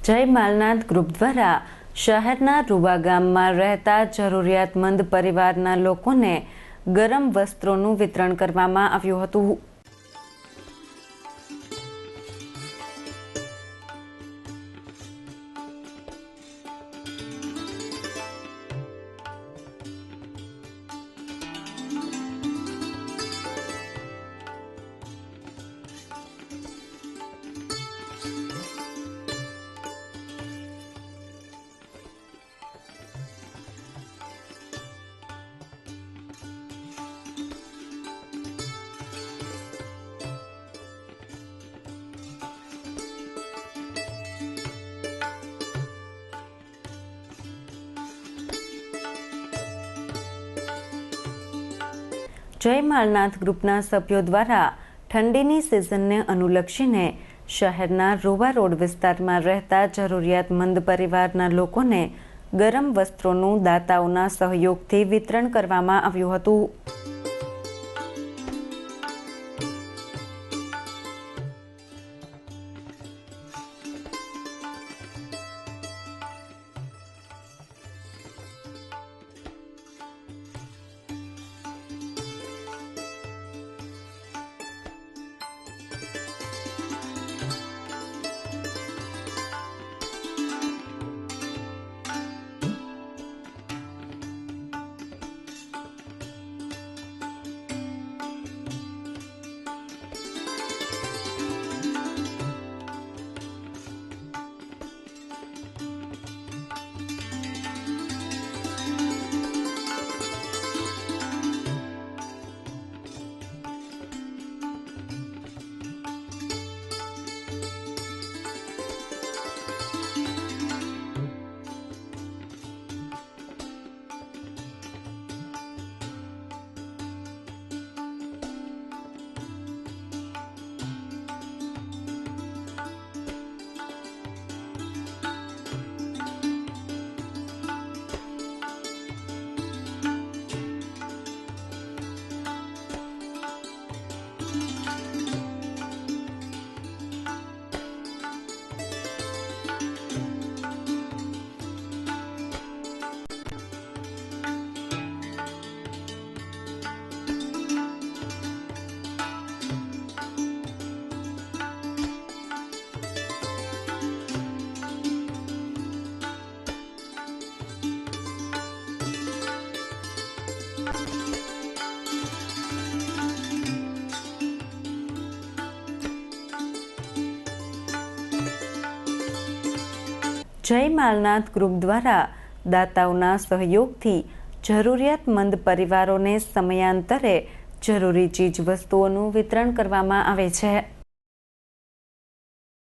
જય માલનાથ ગ્રુપ દ્વારા શહેરના રૂવા ગામમાં રહેતા જરૂરિયાતમંદ પરિવારના લોકોને ગરમ વસ્ત્રોનું વિતરણ કરવામાં આવ્યું હતું। જય માલનાથ ગ્રુપના સભ્યો દ્વારા ઠંડીની સિઝનને અનુલક્ષીને શહેરના રૂવા રોડ વિસ્તારમાં રહેતા જરૂરિયાતમંદ પરિવારના લોકોને ગરમ વસ્ત્રોનું દાતાઓના સહયોગથી વિતરણ કરવામાં આવ્યું હતું। જય માલનાથ ગ્રુપ દ્વારા દાતાઓના સહયોગથી જરૂરિયાતમંદ પરિવારોને સમયાંતરે જરૂરી ચીજ વસ્તુઓનું વિતરણ કરવામાં આવે છે।